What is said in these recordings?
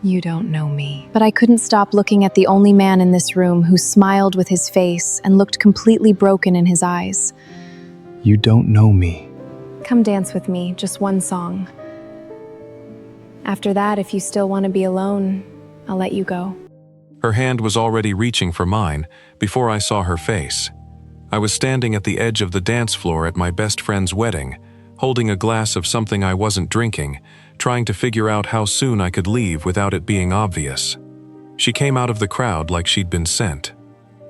You don't know me. But I couldn't stop looking at the only man in this room who smiled with his face and looked completely broken in his eyes. You don't know me. Come dance with me, just one song. After that, if you still want to be alone, I'll let you go. Her hand was already reaching for mine before I saw her face. I was standing at the edge of the dance floor at my best friend's wedding, holding a glass of something I wasn't drinking, trying to figure out how soon I could leave without it being obvious. She came out of the crowd like she'd been sent.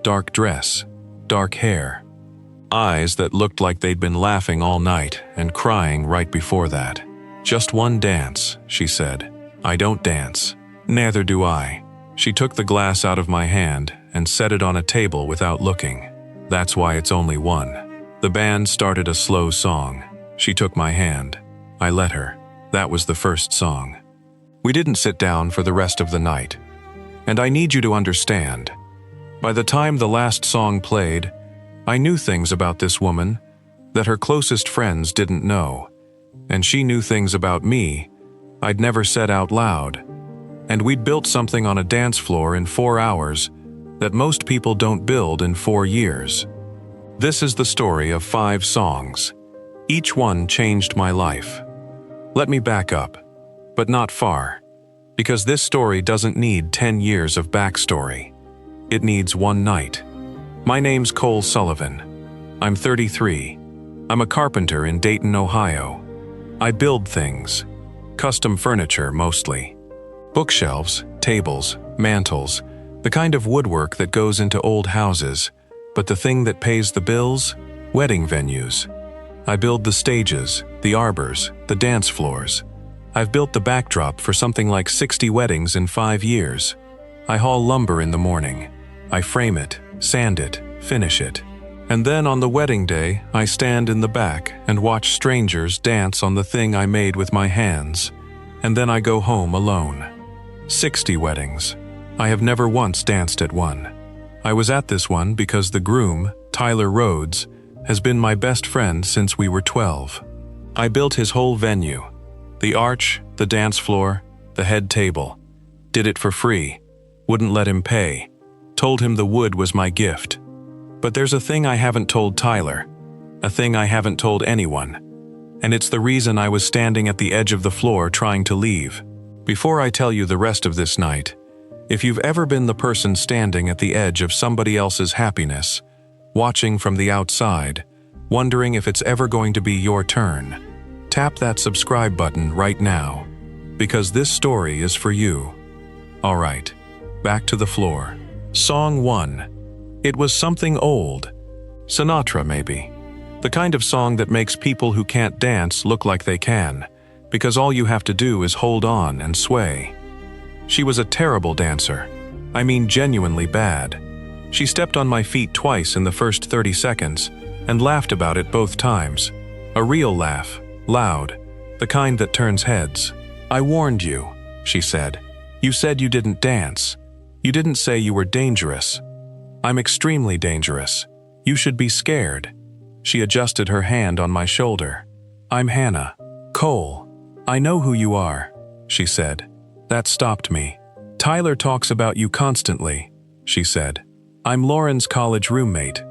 Dark dress, dark hair, eyes that looked like they'd been laughing all night and crying right before that. "Just one dance," she said. "I don't dance." "Neither do I." She took the glass out of my hand and set it on a table without looking. "That's why it's only one." The band started a slow song. She took my hand. I let her. That was the first song. We didn't sit down for the rest of the night. And I need you to understand. By the time the last song played, I knew things about this woman that her closest friends didn't know. And she knew things about me I'd never said out loud. And we'd built something on a dance floor in 4 hours that most people don't build in 4 years. This is the story of 5 songs. Each one changed my life. Let me back up, but not far, because this story doesn't need 10 years of backstory. It needs one night. My name's Cole Sullivan. I'm 33. I'm a carpenter in Dayton, Ohio. I build things, custom furniture mostly. Bookshelves, tables, mantels, the kind of woodwork that goes into old houses, but the thing that pays the bills? Wedding venues. I build the stages, the arbors, the dance floors. I've built the backdrop for something like 60 weddings in 5 years. I haul lumber in the morning. I frame it, sand it, finish it. And then on the wedding day, I stand in the back and watch strangers dance on the thing I made with my hands. And then I go home alone. 60 weddings. I have never once danced at one. I was at this one because the groom, Tyler Rhodes, has been my best friend since we were 12. I built his whole venue. The arch, the dance floor, the head table. Did it for free. Wouldn't let him pay. Told him the wood was my gift. But there's a thing I haven't told Tyler. A thing I haven't told anyone. And it's the reason I was standing at the edge of the floor trying to leave. Before I tell you the rest of this night, if you've ever been the person standing at the edge of somebody else's happiness, watching from the outside, wondering if it's ever going to be your turn, tap that subscribe button right now, because this story is for you. All right, back to the floor. Song 1. It was something old. Sinatra, maybe. The kind of song that makes people who can't dance look like they can, because all you have to do is hold on and sway. She was a terrible dancer. I mean genuinely bad. She stepped on my feet twice in the first 30 seconds and laughed about it both times. A real laugh, loud, the kind that turns heads. "I warned you," she said. "You said you didn't dance. You didn't say you were dangerous. I'm extremely dangerous. You should be scared." She adjusted her hand on my shoulder. "I'm Hannah. Cole. I know who you are," she said. That stopped me. "Tyler talks about you constantly," she said. "I'm Lauren's college roommate.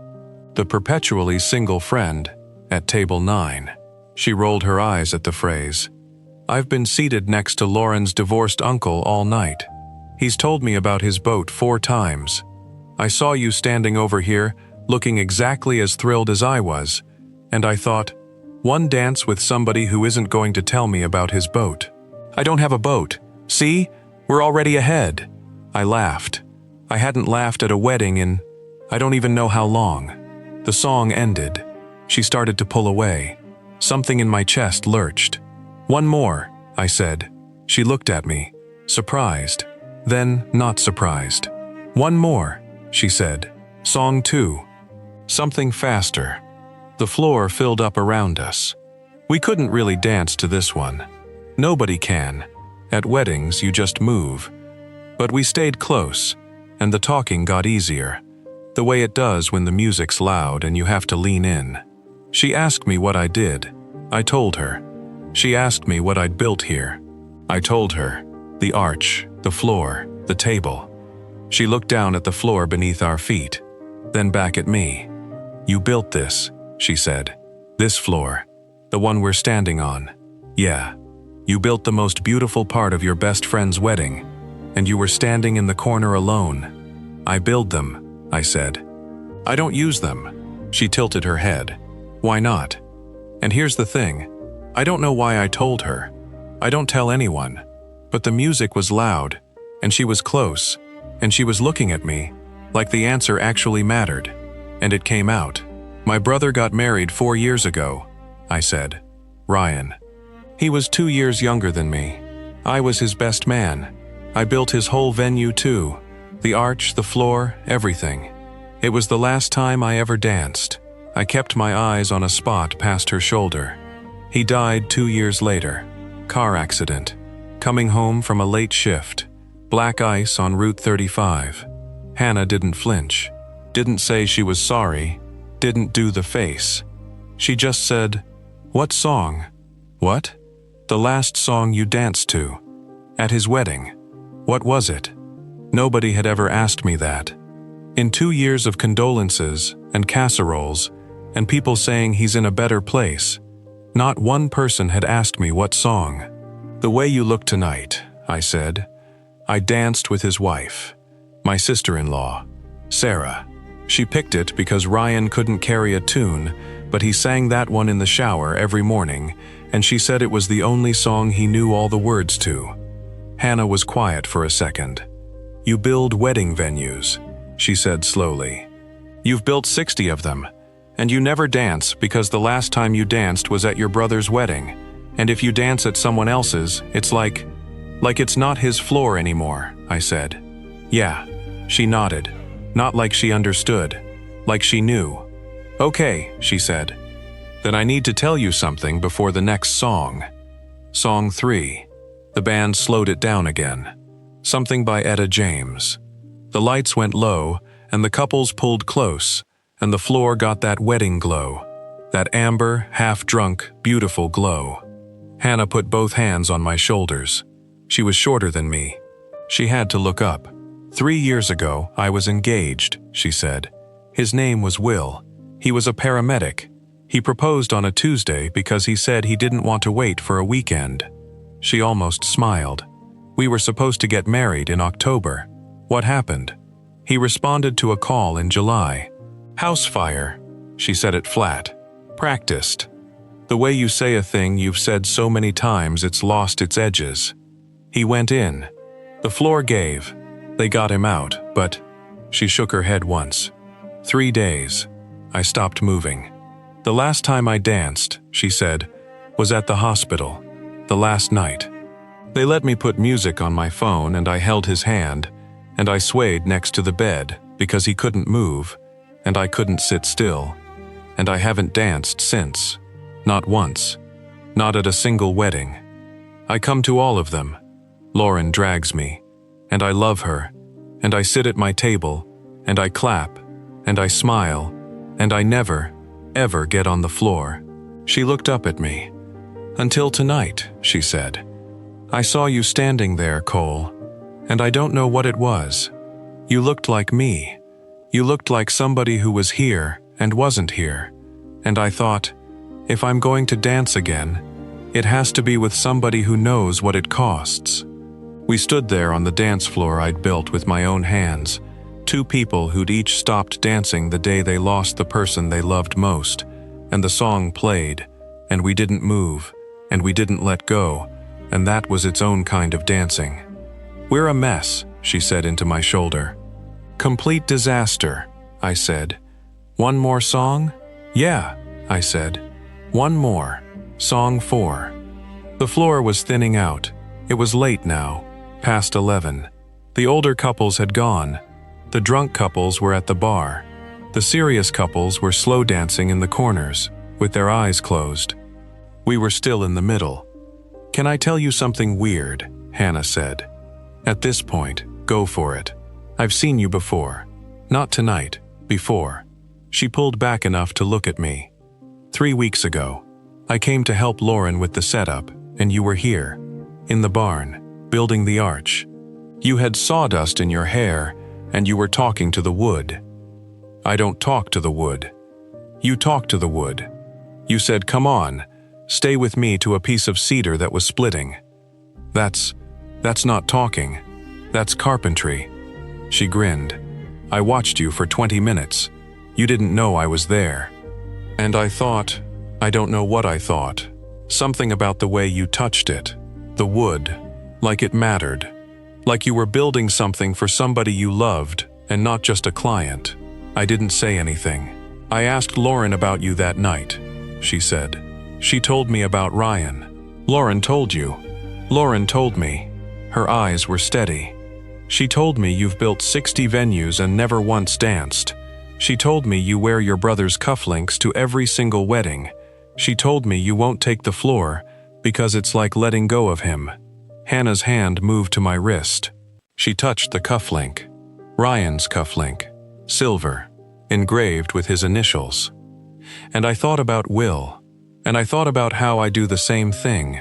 The perpetually single friend at table 9. She rolled her eyes at the phrase. "I've been seated next to Lauren's divorced uncle all night. He's told me about his boat 4 times. I saw you standing over here, looking exactly as thrilled as I was, and I thought, one dance with somebody who isn't going to tell me about his boat. I don't have a boat. See? We're already ahead." I laughed. I hadn't laughed at a wedding in I don't even know how long. The song ended. She started to pull away. Something in my chest lurched. "One more," I said. She looked at me, surprised, then not surprised. "One more," she said. Song 2. Something faster. The floor filled up around us. We couldn't really dance to this one. Nobody can. At weddings, you just move. But we stayed close, and the talking got easier, the way it does when the music's loud and you have to lean in. She asked me what I did. I told her. She asked me what I'd built here. I told her. The arch, the floor, the table. She looked down at the floor beneath our feet, then back at me. "You built this," she said. "This floor. The one we're standing on. Yeah. You built the most beautiful part of your best friend's wedding, and you were standing in the corner alone." "I build them," I said. "I don't use them." She tilted her head. "Why not?" And here's the thing. I don't know why I told her. I don't tell anyone. But the music was loud, and she was close, and she was looking at me, like the answer actually mattered. And it came out. "My brother got married 4 years ago," I said. "Ryan. He was 2 years younger than me. I was his best man. I built his whole venue too. The arch, the floor, everything. It was the last time I ever danced." I kept my eyes on a spot past her shoulder. "He died 2 years later. Car accident. Coming home from a late shift. Black ice on Route 35. Hannah didn't flinch. Didn't say she was sorry. Didn't do the face. She just said, 'What song?' "What?" "The last song you danced to. At his wedding. What was it?" Nobody had ever asked me that. In 2 years of condolences and casseroles, and people saying he's in a better place, not one person had asked me what song. "The way you look tonight," I said. "I danced with his wife, my sister-in-law, Sarah. She picked it because Ryan couldn't carry a tune, but he sang that one in the shower every morning, and she said it was the only song he knew all the words to." Hannah was quiet for a second. "You build wedding venues," she said slowly. "You've built 60 of them, and you never dance because the last time you danced was at your brother's wedding, and if you dance at someone else's, it's like it's not his floor anymore," I said. "Yeah," she nodded, not like she understood, like she knew. "Okay," she said. "Then I need to tell you something before the next song." Song 3. The band slowed it down again. Something by Etta James. The lights went low, and the couples pulled close, and the floor got that wedding glow. That amber, half-drunk, beautiful glow. Hannah put both hands on my shoulders. She was shorter than me. She had to look up. 3 years ago, I was engaged, she said. His name was Will. He was a paramedic. He proposed on a Tuesday because he said he didn't want to wait for a weekend. She almost smiled. We were supposed to get married in October. What happened? He responded to a call in July. House fire. She said it flat. Practiced. The way you say a thing you've said so many times it's lost its edges. He went in. The floor gave. They got him out, but... She shook her head once. 3 days. I stopped moving. The last time I danced, she said, was at the hospital. The last night. They let me put music on my phone and I held his hand, and I swayed next to the bed because he couldn't move, and I couldn't sit still. And I haven't danced since. Not once. Not at a single wedding. I come to all of them. Lauren drags me, and I love her, and I sit at my table, and I clap, and I smile, and I never, ever get on the floor. She looked up at me. Until tonight, she said. I saw you standing there, Cole, and I don't know what it was. You looked like me. You looked like somebody who was here and wasn't here. And I thought, if I'm going to dance again, it has to be with somebody who knows what it costs. We stood there on the dance floor I'd built with my own hands, 2 people who'd each stopped dancing the day they lost the person they loved most, and the song played, and we didn't move, and we didn't let go, and that was its own kind of dancing. We're a mess, she said into my shoulder. Complete disaster, I said. One more song? Yeah, I said. One more. Song 4. The floor was thinning out. It was late now, past 11. The older couples had gone. The drunk couples were at the bar. The serious couples were slow dancing in the corners, with their eyes closed. We were still in the middle. Can I tell you something weird? Hannah said. At this point, go for it. I've seen you before. Not tonight, before. She pulled back enough to look at me. 3 weeks ago, I came to help Lauren with the setup, and you were here, in the barn, building the arch. You had sawdust in your hair, and you were talking to the wood. I don't talk to the wood. You talk to the wood. You said, "Come on, stay with me to a piece of cedar that was splitting." That's not talking. That's carpentry. She grinned. I watched you for 20 minutes. You didn't know I was there. And I don't know what I thought. Something about the way you touched it. The wood. Like it mattered. Like you were building something for somebody you loved, and not just a client. I didn't say anything. I asked Lauren about you that night, she said. She told me about Ryan. Lauren told you. Lauren told me. Her eyes were steady. She told me you've built 60 venues and never once danced. She told me you wear your brother's cufflinks to every single wedding. She told me you won't take the floor because it's like letting go of him. Hannah's hand moved to my wrist. She touched the cufflink. Ryan's cufflink. Silver. Engraved with his initials. And I thought about Will. And I thought about how I do the same thing.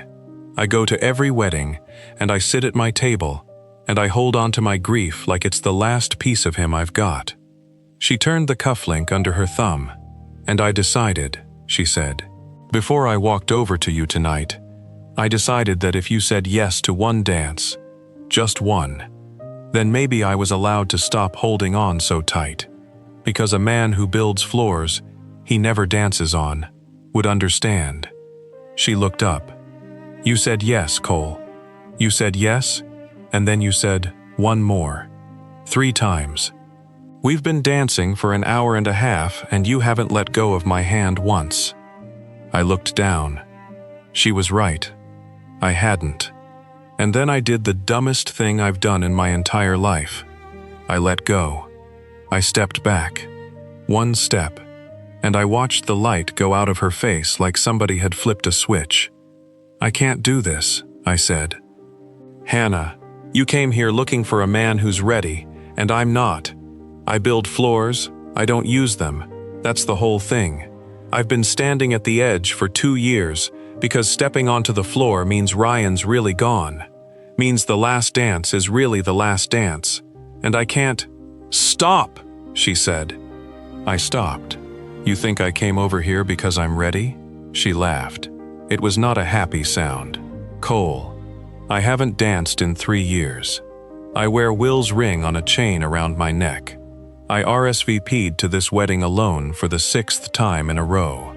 I go to every wedding, and I sit at my table, and I hold on to my grief like it's the last piece of him I've got. She turned the cufflink under her thumb. And I decided, she said. Before I walked over to you tonight, I decided that if you said yes to one dance, just one, then maybe I was allowed to stop holding on so tight. Because a man who builds floors he never dances on would understand. She looked up. You said yes, Cole. You said yes, and then you said one more. 3 times. We've been dancing for an hour and a half, and you haven't let go of my hand once. I looked down. She was right. I hadn't. And then I did the dumbest thing I've done in my entire life. I let go. I stepped back. 1 step. And I watched the light go out of her face like somebody had flipped a switch. I can't do this, I said. Hannah, you came here looking for a man who's ready, and I'm not. I build floors, I don't use them. That's the whole thing. I've been standing at the edge for 2 years because stepping onto the floor means Ryan's really gone. Means the last dance is really the last dance. And I can't. Stop, she said. I stopped. You think I came over here because I'm ready? She laughed. It was not a happy sound. Cole, I haven't danced in 3 years. I wear Will's ring on a chain around my neck. I RSVP'd to this wedding alone for the 6th time in a row.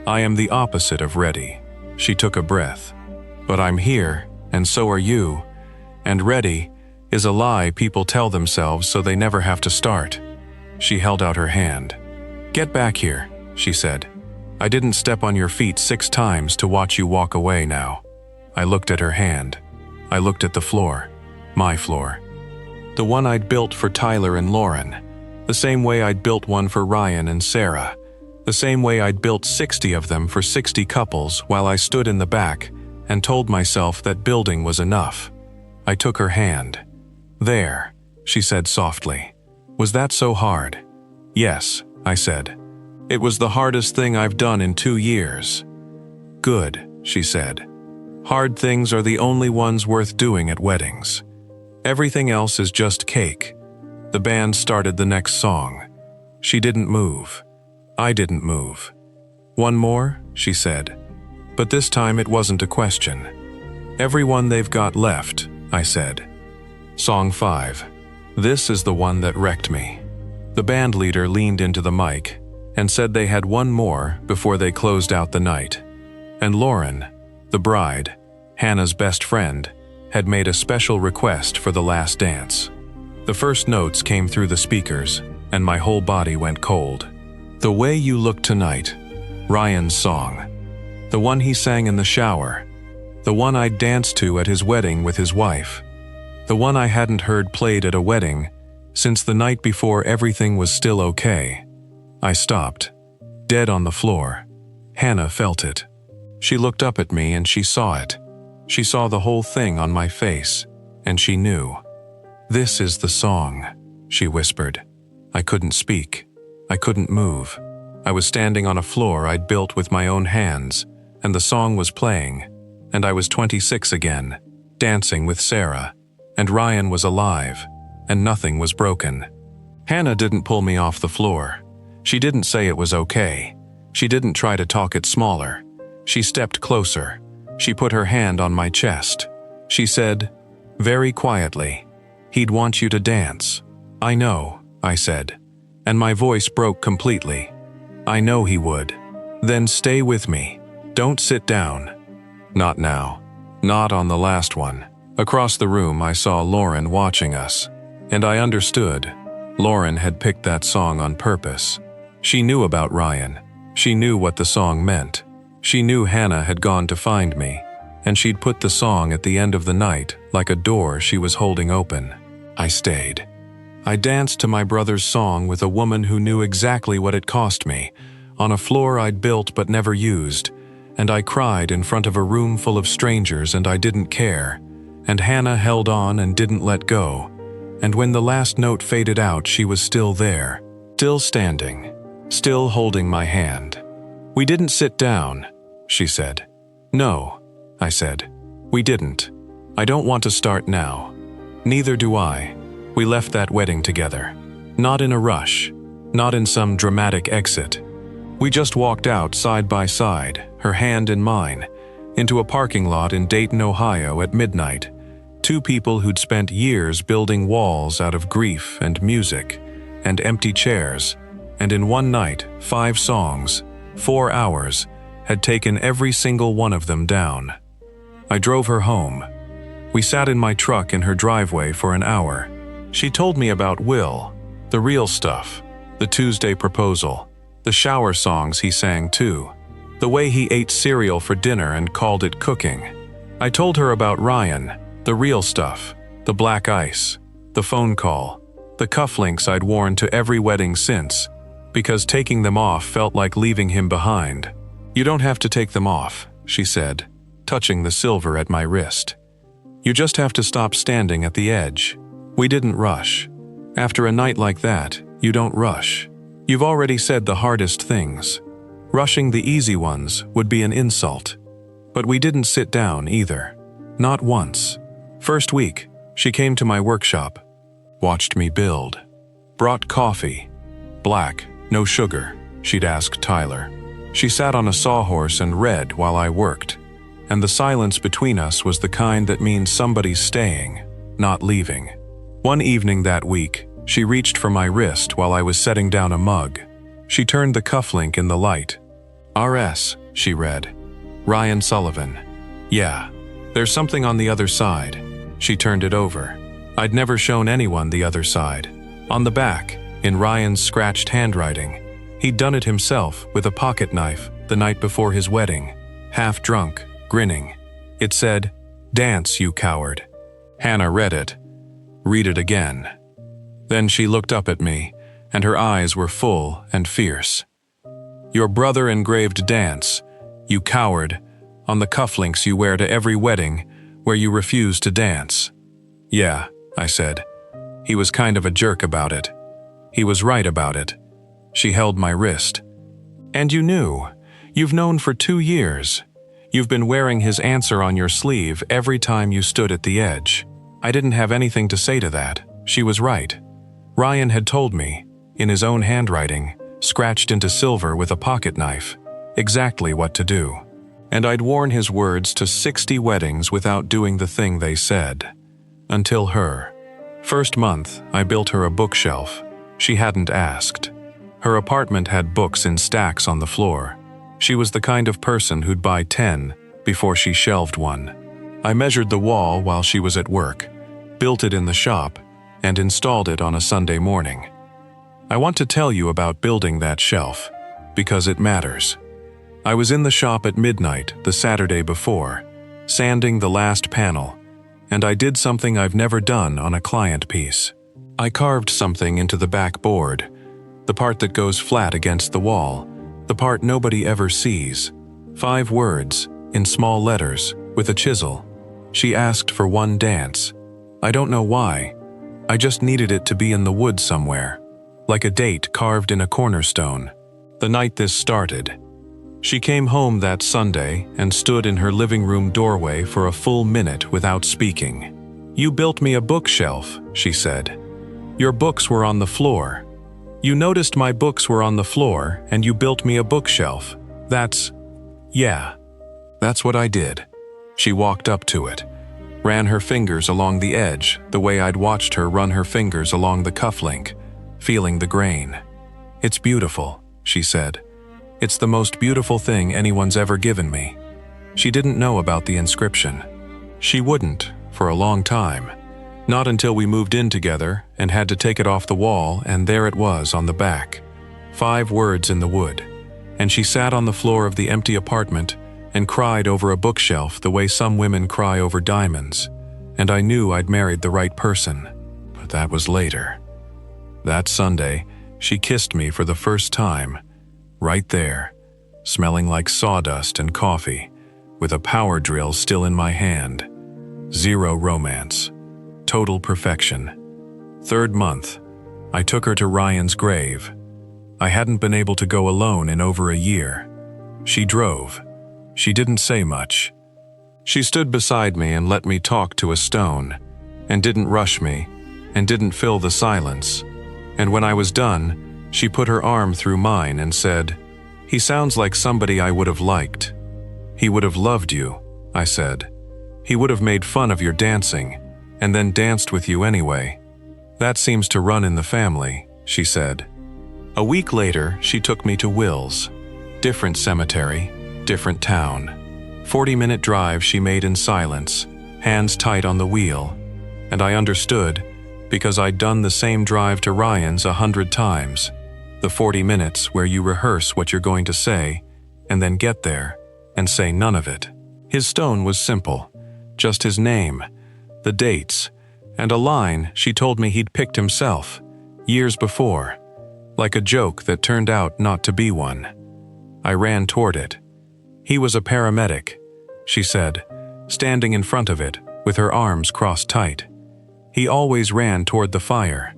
I am the opposite of ready. She took a breath. But I'm here, and so are you. And ready is a lie people tell themselves so they never have to start. She held out her hand. Get back here, she said. I didn't step on your feet 6 times to watch you walk away now. I looked at her hand. I looked at the floor. My floor. The one I'd built for Tyler and Lauren. The same way I'd built one for Ryan and Sarah. The same way I'd built 60 of them for 60 couples while I stood in the back and told myself that building was enough. I took her hand. There, she said softly. Was that so hard? Yes, I said. It was the hardest thing I've done in 2 years. Good, she said. Hard things are the only ones worth doing at weddings. Everything else is just cake. The band started the next song. She didn't move. I didn't move. One more, she said. But this time it wasn't a question. Everyone they've got left, I said. Song 5. This is the one that wrecked me. The band leader leaned into the mic and said they had one more before they closed out the night. And Lauren, the bride, Hannah's best friend, had made a special request for the last dance. The first notes came through the speakers, and my whole body went cold. The Way You Look Tonight, Ryan's song. The one he sang in the shower. The one I'd danced to at his wedding with his wife. The one I hadn't heard played at a wedding since the night before everything was still okay. I stopped, dead on the floor. Hannah felt it. She looked up at me and she saw it. She saw the whole thing on my face, and she knew. This is the song, she whispered. I couldn't speak. I couldn't move. I was standing on a floor I'd built with my own hands, and the song was playing, and I was 26 again, dancing with Sarah, and Ryan was alive, and nothing was broken. Hannah didn't pull me off the floor. She didn't say it was okay. She didn't try to talk it smaller. She stepped closer. She put her hand on my chest. She said, very quietly, "He'd want you to dance." "I know," I said, and my voice broke completely. "I know he would." "Then stay with me. Don't sit down." "Not now. Not on the last one." Across the room I saw Lauren watching us, and I understood. Lauren had picked that song on purpose. She knew about Ryan. She knew what the song meant. She knew Hannah had gone to find me, and she'd put the song at the end of the night like a door she was holding open. I stayed. I danced to my brother's song with a woman who knew exactly what it cost me, on a floor I'd built but never used, and I cried in front of a room full of strangers and I didn't care, and Hannah held on and didn't let go, and when the last note faded out she was still there, still standing, still holding my hand. "We didn't sit down," she said. "No," I said. "We didn't. I don't want to start now." "Neither do I." We left that wedding together. Not in a rush. Not in some dramatic exit. We just walked out side by side, her hand in mine, into a parking lot in Dayton, Ohio at midnight. Two people who'd spent years building walls out of grief and music and empty chairs, and in one night, 5 songs, 4 hours, had taken every single one of them down. I drove her home. We sat in my truck in her driveway for an hour. She told me about Will, the real stuff, the Tuesday proposal, the shower songs he sang too, the way he ate cereal for dinner and called it cooking. I told her about Ryan, the real stuff, the black ice, the phone call, the cufflinks I'd worn to every wedding since, because taking them off felt like leaving him behind. "You don't have to take them off," she said, touching the silver at my wrist. "You just have to stop standing at the edge." We didn't rush. After a night like that, you don't rush. You've already said the hardest things. Rushing the easy ones would be an insult. But we didn't sit down either. Not once. First week, she came to my workshop, watched me build, brought coffee. Black, no sugar, she'd asked Tyler. She sat on a sawhorse and read while I worked. And the silence between us was the kind that means somebody's staying, not leaving. One evening that week, she reached for my wrist while I was setting down a mug. She turned the cufflink in the light. "RS," she read. "Ryan Sullivan." "Yeah. There's something on the other side." She turned it over. I'd never shown anyone the other side. On the back, in Ryan's scratched handwriting, he'd done it himself with a pocket knife the night before his wedding, half drunk, grinning. It said, "Dance, you coward." Hannah read it. "Read it again." Then she looked up at me, and her eyes were full and fierce. "Your brother engraved dance, you coward, on the cufflinks you wear to every wedding where you refuse to dance." "Yeah," I said. "He was kind of a jerk about it. He was right about it." She held my wrist. "And you knew. You've known for 2 years. You've been wearing his answer on your sleeve every time you stood at the edge." I didn't have anything to say to that. She was right. Ryan had told me, in his own handwriting, scratched into silver with a pocket knife, exactly what to do. And I'd worn his words to 60 weddings without doing the thing they said. Until her. First month, I built her a bookshelf. She hadn't asked. Her apartment had books in stacks on the floor. She was the kind of person who'd buy 10 before she shelved one. I measured the wall while she was at work, built it in the shop, and installed it on a Sunday morning. I want to tell you about building that shelf, because it matters. I was in the shop at midnight the Saturday before, sanding the last panel, and I did something I've never done on a client piece. I carved something into the back board, the part that goes flat against the wall, the part nobody ever sees. 5 words, in small letters, with a chisel. She asked for one dance. I don't know why. I just needed it to be in the woods somewhere, like a date carved in a cornerstone. The night this started. She came home that Sunday and stood in her living room doorway for a full minute without speaking. "You built me a bookshelf," she said. "Your books were on the floor. You noticed my books were on the floor, and you built me a bookshelf. Yeah, that's what I did." She walked up to it, ran her fingers along the edge the way I'd watched her run her fingers along the cufflink, feeling the grain. "It's beautiful," she said. "It's the most beautiful thing anyone's ever given me." She didn't know about the inscription. She wouldn't, for a long time. Not until we moved in together and had to take it off the wall, and there it was on the back. 5 words in the wood. And she sat on the floor of the empty apartment and cried over a bookshelf the way some women cry over diamonds. And I knew I'd married the right person. But that was later. That Sunday, she kissed me for the first time, right there, smelling like sawdust and coffee, with a power drill still in my hand. 0 romance. Total perfection. 3rd month, I took her to Ryan's grave. I hadn't been able to go alone in over a year. She drove. She didn't say much. She stood beside me and let me talk to a stone, and didn't rush me, and didn't fill the silence. And when I was done, she put her arm through mine and said, "He sounds like somebody I would have liked." "He would have loved you," I said. "He would have made fun of your dancing, and then danced with you anyway. That seems to run in the family," she said. A week later, she took me to Will's. Different cemetery, different town. 40-minute drive she made in silence, hands tight on the wheel. And I understood, because I'd done the same drive to Ryan's 100 times. The 40 minutes where you rehearse what you're going to say, and then get there, and say none of it. His stone was simple, just his name, the dates, and a line she told me he'd picked himself, years before, like a joke that turned out not to be one. I ran toward it. "He was a paramedic," she said, standing in front of it with her arms crossed tight. "He always ran toward the fire.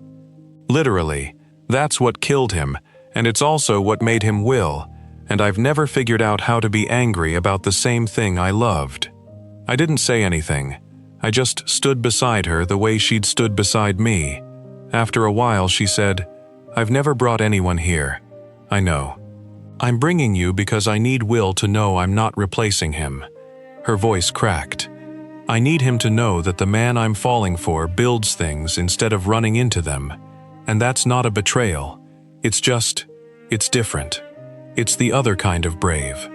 Literally, that's what killed him, and it's also what made him Will, and I've never figured out how to be angry about the same thing I loved." I didn't say anything. I just stood beside her the way she'd stood beside me. After a while, she said, "I've never brought anyone here. I know. I'm bringing you because I need Will to know I'm not replacing him." Her voice cracked. "I need him to know that the man I'm falling for builds things instead of running into them. And that's not a betrayal. It's different. It's the other kind of brave.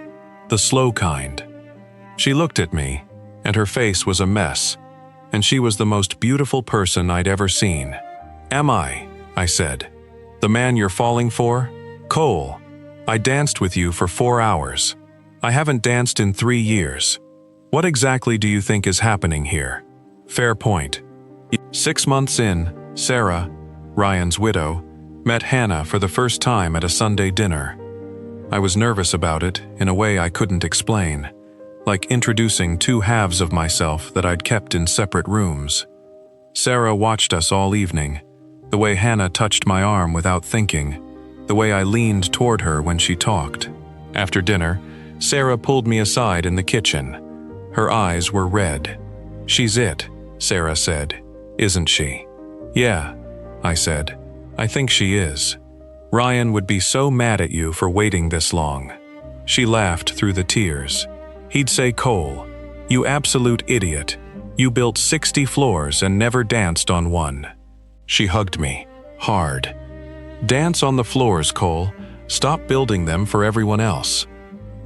The slow kind." She looked at me, and her face was a mess, and she was the most beautiful person I'd ever seen. "Am I said. "The man you're falling for? Cole. I danced with you for 4 hours. I haven't danced in 3 years. What exactly do you think is happening here?" Fair point. 6 months in, Sarah, Ryan's widow, met Hannah for the first time at a Sunday dinner. I was nervous about it in a way I couldn't explain, like introducing 2 halves of myself that I'd kept in separate rooms. Sarah watched us all evening, the way Hannah touched my arm without thinking, the way I leaned toward her when she talked. After dinner, Sarah pulled me aside in the kitchen. Her eyes were red. "She's it," Sarah said. "Isn't she?" "Yeah," I said. "I think she is. Ryan would be so mad at you for waiting this long." She laughed through the tears. "He'd say, 'Cole, you absolute idiot. You built 60 floors and never danced on one.'" She hugged me, hard. "Dance on the floors, Cole. Stop building them for everyone else."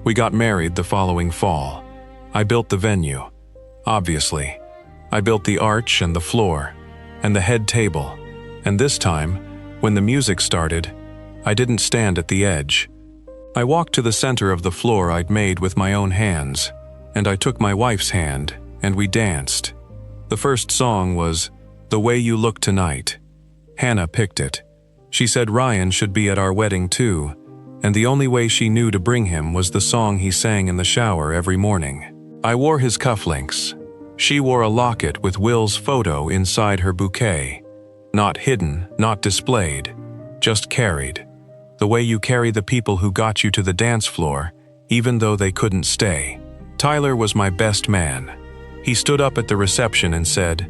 We got married the following fall. I built the venue. Obviously. I built the arch and the floor, and the head table. And this time, when the music started, I didn't stand at the edge. I walked to the center of the floor I'd made with my own hands, and I took my wife's hand, and we danced. The first song was "The Way You Look Tonight." Hannah picked it. She said Ryan should be at our wedding too, and the only way she knew to bring him was the song he sang in the shower every morning. I wore his cufflinks. She wore a locket with Will's photo inside her bouquet. Not hidden, not displayed, just carried. The way you carry the people who got you to the dance floor, even though they couldn't stay. Tyler was my best man. He stood up at the reception and said,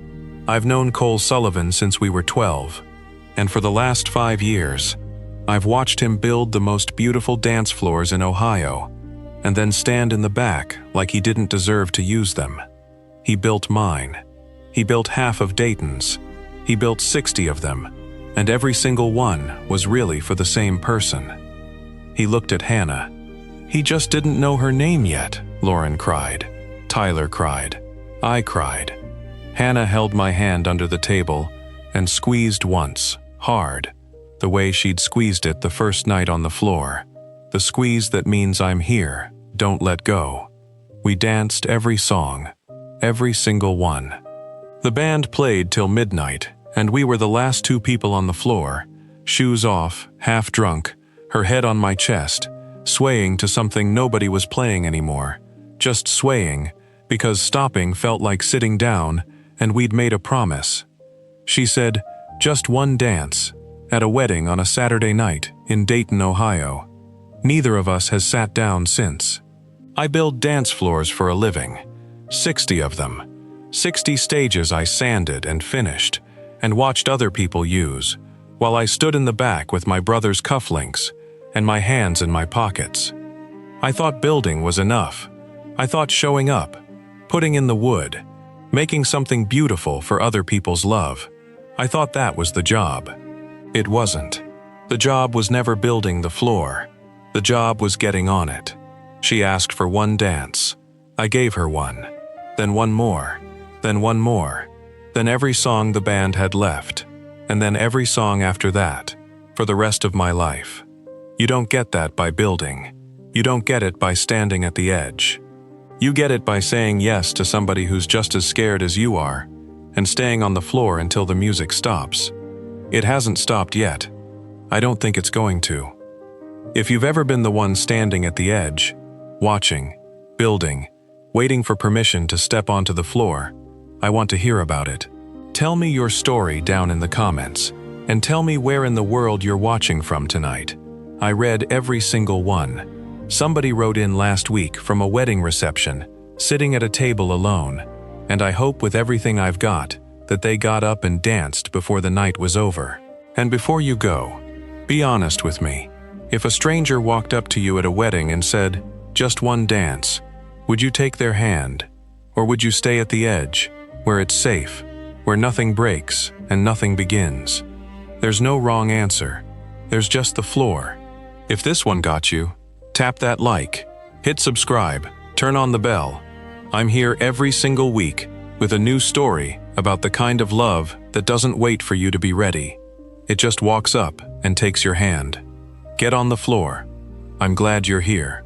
I've known Cole Sullivan since we were 12, and for the last 5 years, I've watched him build the most beautiful dance floors in Ohio, and then stand in the back like he didn't deserve to use them. He built mine. He built half of Dayton's. He built 60 of them, and every single one was really for the same person. He looked at Hannah. He just didn't know her name yet, Lauren cried. Tyler cried. I cried. Hannah held my hand under the table and squeezed once, hard, the way she'd squeezed it the first night on the floor. The squeeze that means I'm here, don't let go. We danced every song, every single one. The band played till midnight, and we were the last 2 people on the floor, shoes off, half drunk, her head on my chest, swaying to something nobody was playing anymore, just swaying, because stopping felt like sitting down, and we'd made a promise. She said, just one dance, at a wedding on a Saturday night in Dayton, Ohio. Neither of us has sat down since. I build dance floors for a living, 60 of them. 60 stages I sanded and finished, and watched other people use, while I stood in the back with my brother's cufflinks and my hands in my pockets. I thought building was enough. I thought showing up, putting in the wood, making something beautiful for other people's love. I thought that was the job. It wasn't. The job was never building the floor. The job was getting on it. She asked for one dance. I gave her one. Then one more. Then one more. Then every song the band had left. And then every song after that, for the rest of my life. You don't get that by building. You don't get it by standing at the edge. You get it by saying yes to somebody who's just as scared as you are, and staying on the floor until the music stops. It hasn't stopped yet. I don't think it's going to. If you've ever been the one standing at the edge, watching, building, waiting for permission to step onto the floor, I want to hear about it. Tell me your story down in the comments, and tell me where in the world you're watching from tonight. I read every single one. Somebody wrote in last week from a wedding reception, sitting at a table alone, and I hope with everything I've got that they got up and danced before the night was over. And before you go, be honest with me. If a stranger walked up to you at a wedding and said, just one dance, would you take their hand? Or would you stay at the edge, where it's safe, where nothing breaks and nothing begins? There's no wrong answer. There's just the floor. If this one got you, tap that like, hit subscribe, turn on the bell. I'm here every single week with a new story about the kind of love that doesn't wait for you to be ready. It just walks up and takes your hand. Get on the floor. I'm glad you're here.